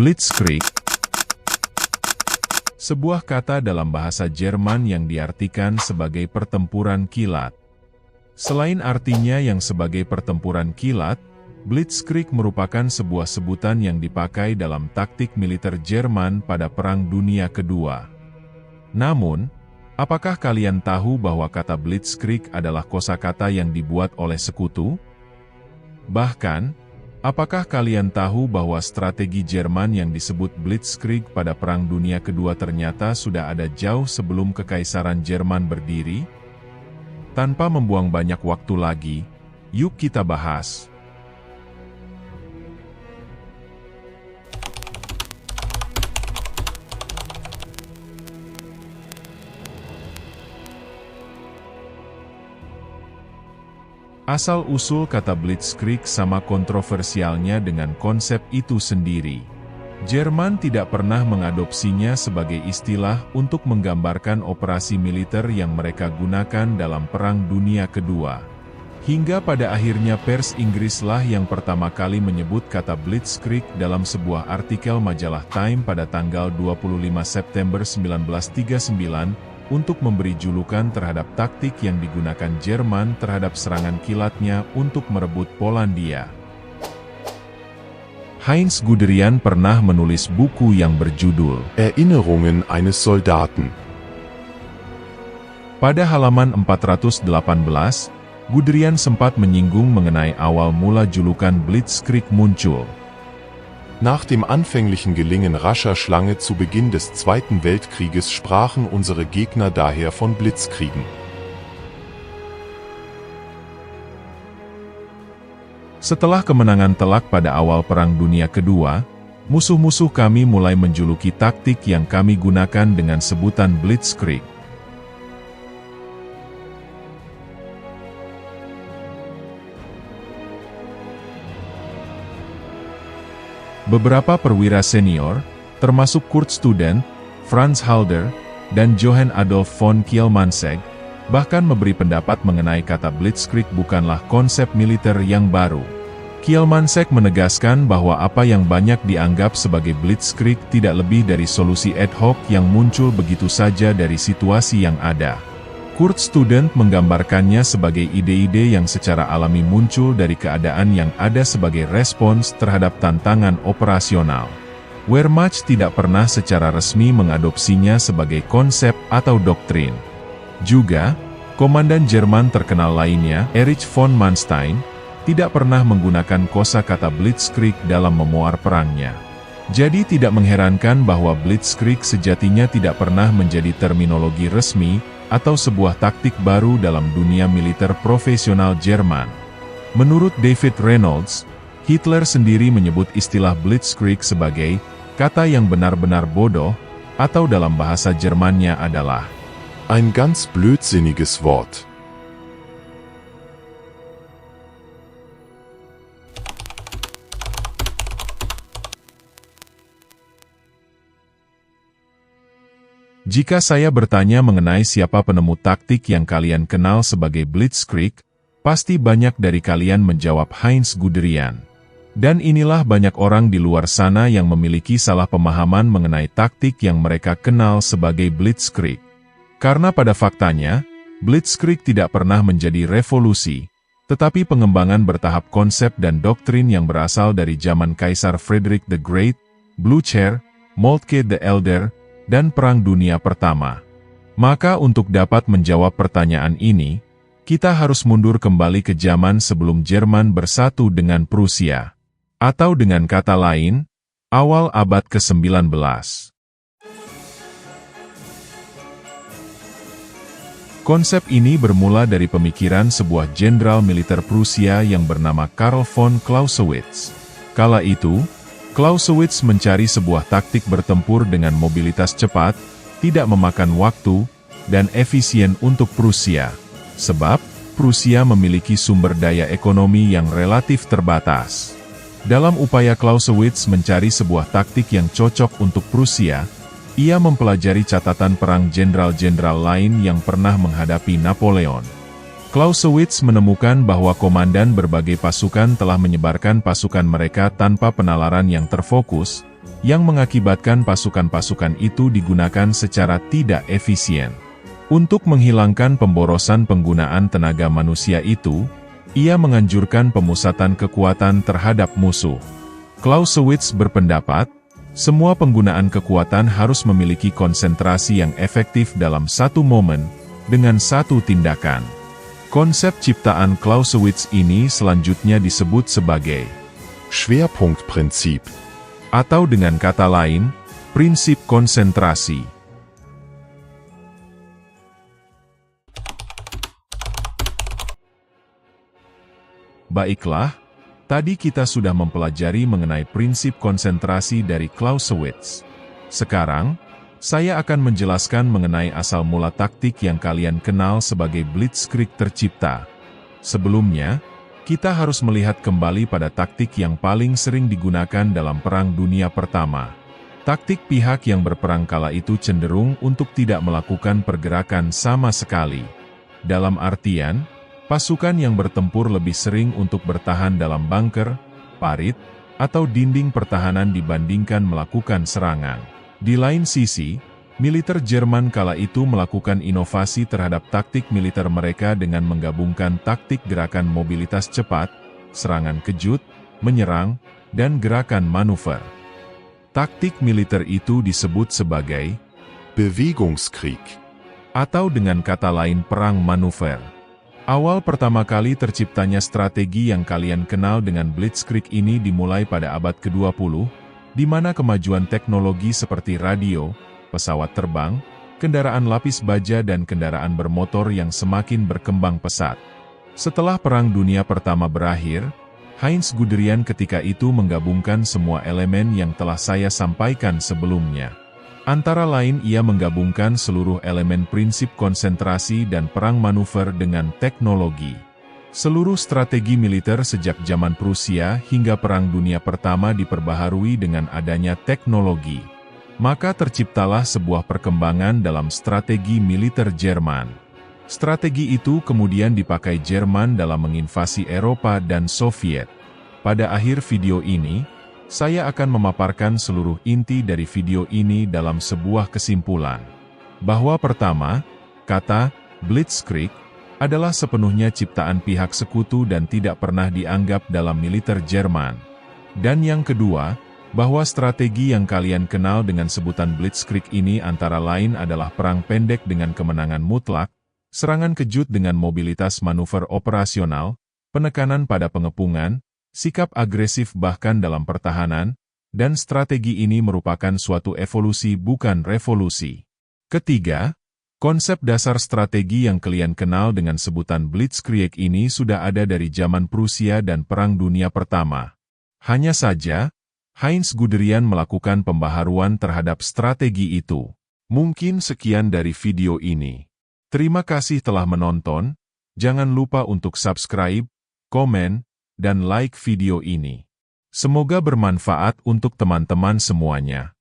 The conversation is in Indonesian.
Blitzkrieg, sebuah kata dalam bahasa Jerman yang diartikan sebagai pertempuran kilat. Selain artinya yang sebagai pertempuran kilat, Blitzkrieg merupakan sebuah sebutan yang dipakai dalam taktik militer Jerman pada Perang Dunia Kedua. Namun, apakah kalian tahu bahwa kata Blitzkrieg adalah kosakata yang dibuat oleh sekutu? Bahkan, apakah kalian tahu bahwa strategi Jerman yang disebut Blitzkrieg pada Perang Dunia Kedua ternyata sudah ada jauh sebelum Kekaisaran Jerman berdiri? Tanpa membuang banyak waktu lagi, yuk kita bahas. Asal-usul kata Blitzkrieg sama kontroversialnya dengan konsep itu sendiri. Jerman tidak pernah mengadopsinya sebagai istilah untuk menggambarkan operasi militer yang mereka gunakan dalam Perang Dunia Kedua. Hingga pada akhirnya pers Inggrislah yang pertama kali menyebut kata Blitzkrieg dalam sebuah artikel majalah Time pada tanggal 25 September 1939, untuk memberi julukan terhadap taktik yang digunakan Jerman terhadap serangan kilatnya untuk merebut Polandia. Heinz Guderian pernah menulis buku yang berjudul Erinnerungen eines Soldaten. Pada halaman 418, Guderian sempat menyinggung mengenai awal mula julukan Blitzkrieg muncul. Nach dem anfänglichen Gelingen rascher Schlange zu Beginn des Zweiten Weltkrieges sprachen unsere Gegner daher von Blitzkriegen. Setelah kemenangan telak pada awal Perang Dunia Kedua, musuh-musuh kami mulai menjuluki taktik yang kami gunakan dengan sebutan Blitzkrieg. Beberapa perwira senior, termasuk Kurt Student, Franz Halder, dan Johann Adolf von Kielmansegg, bahkan memberi pendapat mengenai kata Blitzkrieg bukanlah konsep militer yang baru. Kielmansegg menegaskan bahwa apa yang banyak dianggap sebagai Blitzkrieg tidak lebih dari solusi ad hoc yang muncul begitu saja dari situasi yang ada. Kurt Student menggambarkannya sebagai ide-ide yang secara alami muncul dari keadaan yang ada sebagai respons terhadap tantangan operasional. Wehrmacht tidak pernah secara resmi mengadopsinya sebagai konsep atau doktrin. Juga, komandan Jerman terkenal lainnya, Erich von Manstein, tidak pernah menggunakan kosakata Blitzkrieg dalam memuar perangnya. Jadi tidak mengherankan bahwa Blitzkrieg sejatinya tidak pernah menjadi terminologi resmi atau sebuah taktik baru dalam dunia militer profesional Jerman. Menurut David Reynolds, Hitler sendiri menyebut istilah Blitzkrieg sebagai kata yang benar-benar bodoh, atau dalam bahasa Jermannya adalah ein ganz blödsinniges Wort. Jika saya bertanya mengenai siapa penemu taktik yang kalian kenal sebagai Blitzkrieg, pasti banyak dari kalian menjawab Heinz Guderian. Dan inilah banyak orang di luar sana yang memiliki salah pemahaman mengenai taktik yang mereka kenal sebagai Blitzkrieg. Karena pada faktanya, Blitzkrieg tidak pernah menjadi revolusi, tetapi pengembangan bertahap konsep dan doktrin yang berasal dari zaman Kaisar Frederick the Great, Blücher, Moltke the Elder, dan Perang Dunia Pertama. Maka untuk dapat menjawab pertanyaan ini, kita harus mundur kembali ke zaman sebelum Jerman bersatu dengan Prusia. Atau dengan kata lain, awal abad ke-19. Konsep ini bermula dari pemikiran sebuah jenderal militer Prusia yang bernama Karl von Clausewitz. Kala itu, Clausewitz mencari sebuah taktik bertempur dengan mobilitas cepat, tidak memakan waktu, dan efisien untuk Prusia. Sebab, Prusia memiliki sumber daya ekonomi yang relatif terbatas. Dalam upaya Clausewitz mencari sebuah taktik yang cocok untuk Prusia, ia mempelajari catatan perang jenderal-jenderal lain yang pernah menghadapi Napoleon. Clausewitz menemukan bahwa komandan berbagai pasukan telah menyebarkan pasukan mereka tanpa penalaran yang terfokus, yang mengakibatkan pasukan-pasukan itu digunakan secara tidak efisien. Untuk menghilangkan pemborosan penggunaan tenaga manusia itu, ia menganjurkan pemusatan kekuatan terhadap musuh. Clausewitz berpendapat, semua penggunaan kekuatan harus memiliki konsentrasi yang efektif dalam satu momen, dengan satu tindakan. Konsep ciptaan Clausewitz ini selanjutnya disebut sebagai Schwerpunktprinzip, atau dengan kata lain, prinsip konsentrasi. Baiklah, tadi kita sudah mempelajari mengenai prinsip konsentrasi dari Clausewitz. Sekarang, saya akan menjelaskan mengenai asal mula taktik yang kalian kenal sebagai Blitzkrieg tercipta. Sebelumnya, kita harus melihat kembali pada taktik yang paling sering digunakan dalam Perang Dunia Pertama. Taktik pihak yang berperang kala itu cenderung untuk tidak melakukan pergerakan sama sekali. Dalam artian, pasukan yang bertempur lebih sering untuk bertahan dalam bunker, parit, atau dinding pertahanan dibandingkan melakukan serangan. Di lain sisi, militer Jerman kala itu melakukan inovasi terhadap taktik militer mereka dengan menggabungkan taktik gerakan mobilitas cepat, serangan kejut, menyerang, dan gerakan manuver. Taktik militer itu disebut sebagai Bewegungskrieg, atau dengan kata lain perang manuver. Awal pertama kali terciptanya strategi yang kalian kenal dengan Blitzkrieg ini dimulai pada abad ke-20, di mana kemajuan teknologi seperti radio, pesawat terbang, kendaraan lapis baja dan kendaraan bermotor yang semakin berkembang pesat. Setelah Perang Dunia Pertama berakhir, Heinz Guderian ketika itu menggabungkan semua elemen yang telah saya sampaikan sebelumnya. Antara lain ia menggabungkan seluruh elemen prinsip konsentrasi dan perang manuver dengan teknologi. Seluruh strategi militer sejak zaman Prusia hingga Perang Dunia Pertama diperbaharui dengan adanya teknologi. Maka terciptalah sebuah perkembangan dalam strategi militer Jerman. Strategi itu kemudian dipakai Jerman dalam menginvasi Eropa dan Soviet. Pada akhir video ini, saya akan memaparkan seluruh inti dari video ini dalam sebuah kesimpulan. Bahwa pertama, kata Blitzkrieg adalah sepenuhnya ciptaan pihak sekutu dan tidak pernah dianggap dalam militer Jerman. Dan yang kedua, bahwa strategi yang kalian kenal dengan sebutan Blitzkrieg ini antara lain adalah perang pendek dengan kemenangan mutlak, serangan kejut dengan mobilitas manuver operasional, penekanan pada pengepungan, sikap agresif bahkan dalam pertahanan, dan strategi ini merupakan suatu evolusi bukan revolusi. Ketiga, konsep dasar strategi yang kalian kenal dengan sebutan Blitzkrieg ini sudah ada dari zaman Prusia dan Perang Dunia Pertama. Hanya saja, Heinz Guderian melakukan pembaharuan terhadap strategi itu. Mungkin sekian dari video ini. Terima kasih telah menonton, jangan lupa untuk subscribe, komen, dan like video ini. Semoga bermanfaat untuk teman-teman semuanya.